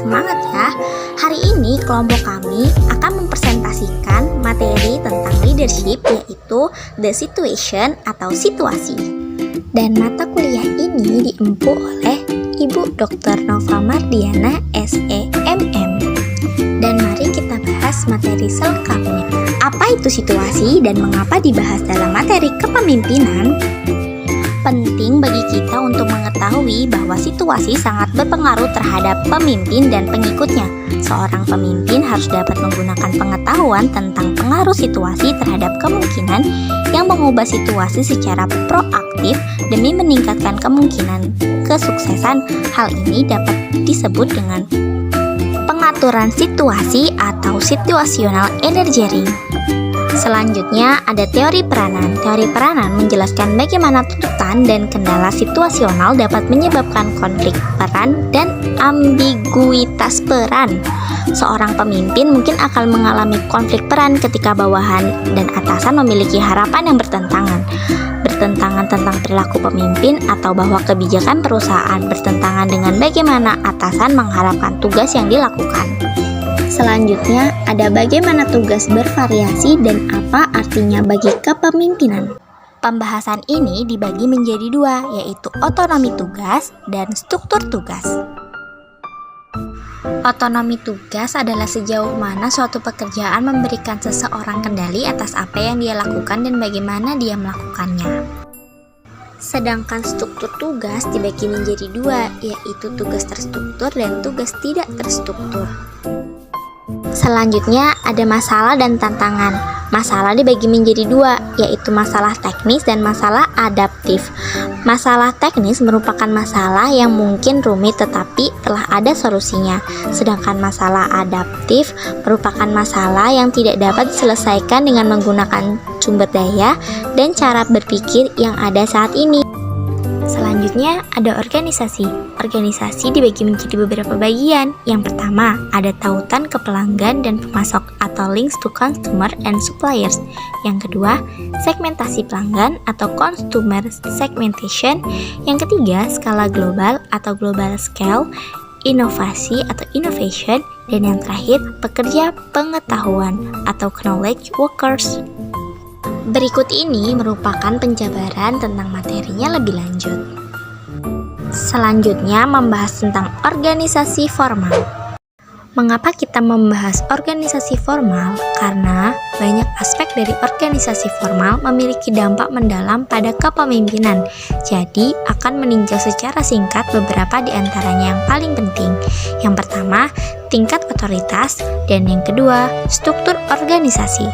semangat ya. Hari ini kelompok kami akan mempresentasikan materi tentang leadership, yaitu The Situation atau situasi. Dan mata kuliah ini diempu oleh Ibu Dr. Nova Mardiana, SEMM. Dan mari kita bahas materi selengkapnya. Apa itu situasi dan mengapa dibahas dalam materi kepemimpinan? Penting bagi kita untuk mengetahui bahwa situasi sangat berpengaruh terhadap pemimpin dan pengikutnya. Seorang pemimpin harus dapat menggunakan pengetahuan tentang pengaruh situasi terhadap kemungkinan yang mengubah situasi secara proaktif demi meningkatkan kemungkinan kesuksesan. Hal ini dapat disebut dengan pengaturan situasi atau situational energy. Selanjutnya ada teori peranan. Teori peranan menjelaskan bagaimana tuntutan dan kendala situasional dapat menyebabkan konflik peran dan ambiguitas peran. Seorang pemimpin mungkin akan mengalami konflik peran ketika bawahan dan atasan memiliki harapan yang bertentangan tentang perilaku pemimpin, atau bahwa kebijakan perusahaan bertentangan dengan bagaimana atasan mengharapkan tugas yang dilakukan. Selanjutnya, ada bagaimana tugas bervariasi dan apa artinya bagi kepemimpinan. Pembahasan ini dibagi menjadi dua, yaitu otonomi tugas dan struktur tugas. Otonomi tugas adalah sejauh mana suatu pekerjaan memberikan seseorang kendali atas apa yang dia lakukan dan bagaimana dia melakukannya. Sedangkan struktur tugas dibagi menjadi dua, yaitu tugas terstruktur dan tugas tidak terstruktur. Selanjutnya ada masalah dan tantangan. Masalah dibagi menjadi dua, yaitu masalah teknis dan masalah adaptif. Masalah teknis merupakan masalah yang mungkin rumit tetapi telah ada solusinya. Sedangkan masalah adaptif merupakan masalah yang tidak dapat diselesaikan dengan menggunakan sumber daya dan cara berpikir yang ada saat ini. Selanjutnya ada organisasi. Organisasi dibagi menjadi beberapa bagian. Yang pertama, ada tautan ke pelanggan dan pemasok atau links to consumer and suppliers. Yang kedua, segmentasi pelanggan atau consumer segmentation. Yang ketiga, skala global atau global scale, inovasi atau innovation, dan yang terakhir, pekerja pengetahuan atau knowledge workers. Berikut ini merupakan penjabaran tentang materinya lebih lanjut. Selanjutnya membahas tentang organisasi formal. Mengapa kita membahas organisasi formal? Karena banyak aspek dari organisasi formal memiliki dampak mendalam pada kepemimpinan. Jadi akan meninjau secara singkat beberapa di antaranya yang paling penting. Yang pertama, tingkat otoritas, dan yang kedua, struktur organisasi.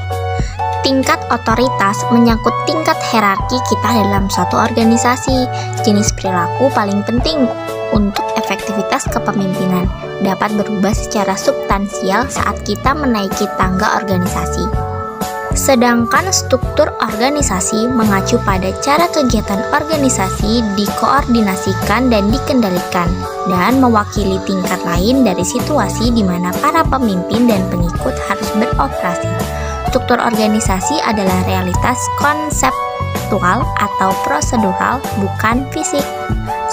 Tingkat otoritas menyangkut tingkat hierarki kita dalam suatu organisasi. Jenis perilaku paling penting untuk efektivitas kepemimpinan dapat berubah secara substansial saat kita menaiki tangga organisasi. Sedangkan struktur organisasi mengacu pada cara kegiatan organisasi dikoordinasikan dan dikendalikan dan mewakili tingkat lain dari situasi di mana para pemimpin dan pengikut harus beroperasi. Struktur organisasi adalah realitas konseptual atau prosedural, bukan fisik.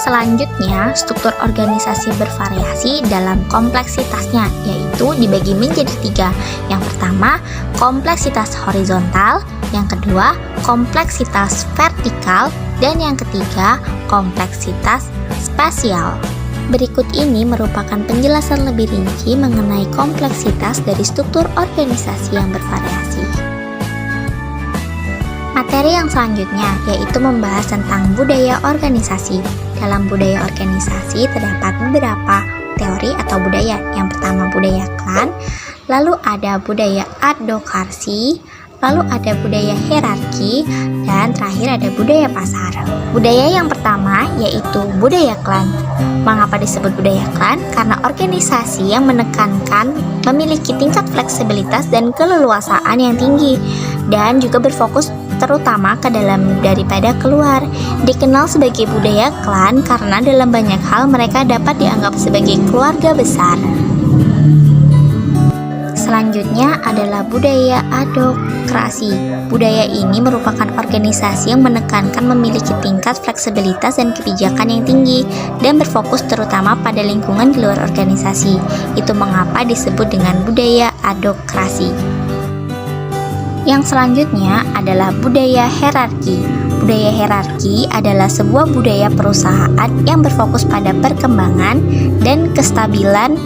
Selanjutnya, struktur organisasi bervariasi dalam kompleksitasnya, yaitu dibagi menjadi tiga. Yang pertama, kompleksitas horizontal, yang kedua, kompleksitas vertikal, dan yang ketiga, kompleksitas spasial. Berikut ini merupakan penjelasan lebih rinci mengenai kompleksitas dari struktur organisasi yang bervariasi. Materi yang selanjutnya yaitu membahas tentang budaya organisasi. Dalam budaya organisasi terdapat beberapa teori atau budaya. Yang pertama budaya klan, lalu ada budaya advokasi, lalu ada budaya hierarki, dan terakhir ada budaya pasar. Budaya yang pertama yaitu budaya klan. Mengapa disebut budaya klan? Karena organisasi yang menekankan memiliki tingkat fleksibilitas dan keleluasaan yang tinggi dan juga berfokus terutama ke dalam daripada keluar. Dikenal sebagai budaya klan karena dalam banyak hal mereka dapat dianggap sebagai keluarga besar. Selanjutnya adalah budaya adokrasi. Budaya ini merupakan organisasi yang menekankan memiliki tingkat fleksibilitas dan kebijakan yang tinggi dan berfokus terutama pada lingkungan di luar organisasi. Itu mengapa disebut dengan budaya adokrasi. Yang selanjutnya adalah budaya hierarki. Budaya hierarki adalah sebuah budaya perusahaan yang berfokus pada perkembangan dan kestabilan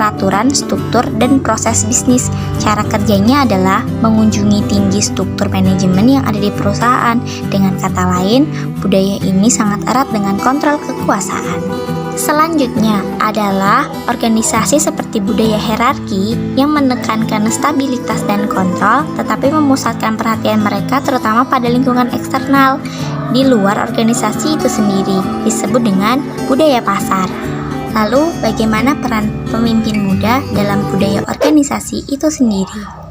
peraturan, struktur, dan proses bisnis. Cara kerjanya adalah mengunjungi tinggi struktur manajemen yang ada di perusahaan. Dengan kata lain, budaya ini sangat erat dengan kontrol kekuasaan. Selanjutnya adalah organisasi seperti budaya hierarki yang menekankan stabilitas dan kontrol, tetapi memusatkan perhatian mereka terutama pada lingkungan eksternal di luar organisasi itu sendiri, disebut dengan budaya pasar. Lalu, bagaimana peran pemimpin muda dalam budaya organisasi itu sendiri?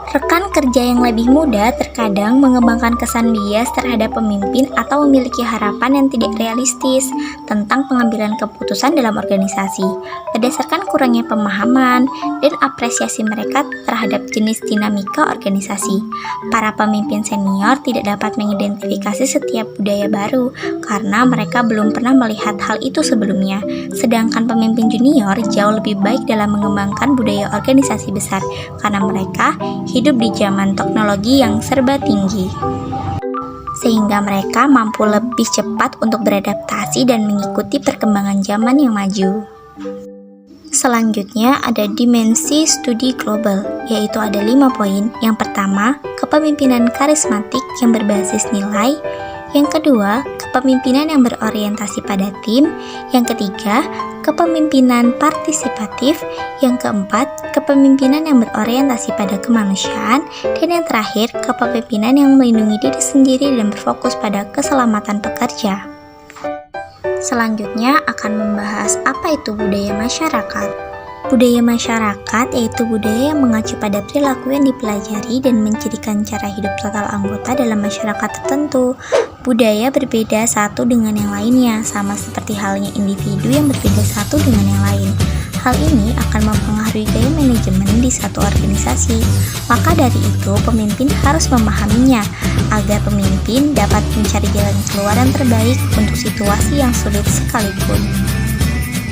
Rekan kerja yang lebih muda terkadang mengembangkan kesan bias terhadap pemimpin atau memiliki harapan yang tidak realistis tentang pengambilan keputusan dalam organisasi, berdasarkan kurangnya pemahaman dan apresiasi mereka terhadap jenis dinamika organisasi. Para pemimpin senior tidak dapat mengidentifikasi setiap budaya baru karena mereka belum pernah melihat hal itu sebelumnya, sedangkan pemimpin junior jauh lebih baik dalam mengembangkan budaya organisasi besar karena mereka hidup di zaman teknologi yang serba tinggi, sehingga mereka mampu lebih cepat untuk beradaptasi dan mengikuti perkembangan zaman yang maju. Selanjutnya ada dimensi studi global, yaitu ada 5 poin. Yang pertama, kepemimpinan karismatik yang berbasis nilai. Yang kedua, kepemimpinan yang berorientasi pada tim. Yang ketiga, kepemimpinan partisipatif. Yang keempat, kepemimpinan yang berorientasi pada kemanusiaan. Dan yang terakhir, kepemimpinan yang melindungi diri sendiri dan berfokus pada keselamatan pekerja. Selanjutnya akan membahas apa itu budaya masyarakat. Budaya masyarakat yaitu budaya yang mengacu pada perilaku yang dipelajari dan mencirikan cara hidup total anggota dalam masyarakat tertentu. Budaya berbeda satu dengan yang lainnya, sama seperti halnya individu yang berbeda satu dengan yang lain. Hal ini akan mempengaruhi gaya manajemen di satu organisasi. Maka dari itu, pemimpin harus memahaminya agar pemimpin dapat mencari jalan keluar yang terbaik untuk situasi yang sulit sekalipun.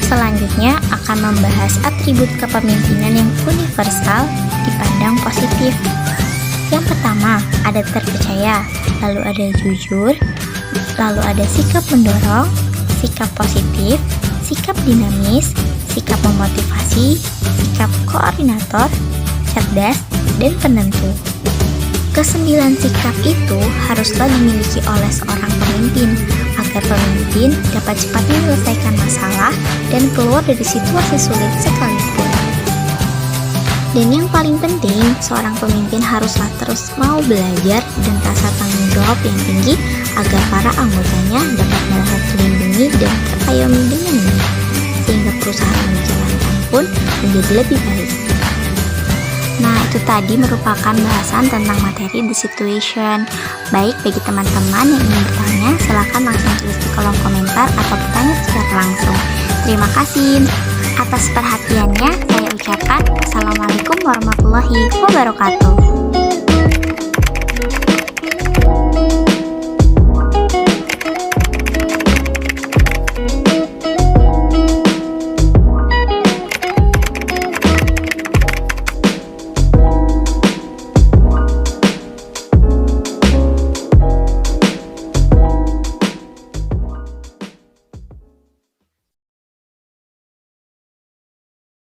Selanjutnya akan membahas atribut kepemimpinan yang universal dipandang positif. Yang pertama, ada terpercaya, lalu ada jujur, lalu ada sikap mendorong, sikap positif, sikap dinamis, sikap memotivasi, sikap koordinator, cerdas, dan penentu. Kesembilan sikap itu haruslah dimiliki oleh seorang pemimpin agar pemimpin dapat cepat menyelesaikan masalah dan keluar dari situasi sulit sekalipun. Dan yang paling penting, seorang pemimpin haruslah terus mau belajar dan rasa tanggung jawab yang tinggi agar para anggotanya dapat merasa terlindungi dan terpayomi dengan baik, sehingga perusahaan yang dijalankan pun menjadi lebih baik. Nah, itu tadi merupakan bahasan tentang materi The Situation. Baik, bagi teman-teman yang ingin bertanya, silakan langsung tulis di kolom komentar atau bertanya secara langsung. Terima kasih atas perhatiannya. Saya ucapkan Assalamualaikum warahmatullahi wabarakatuh.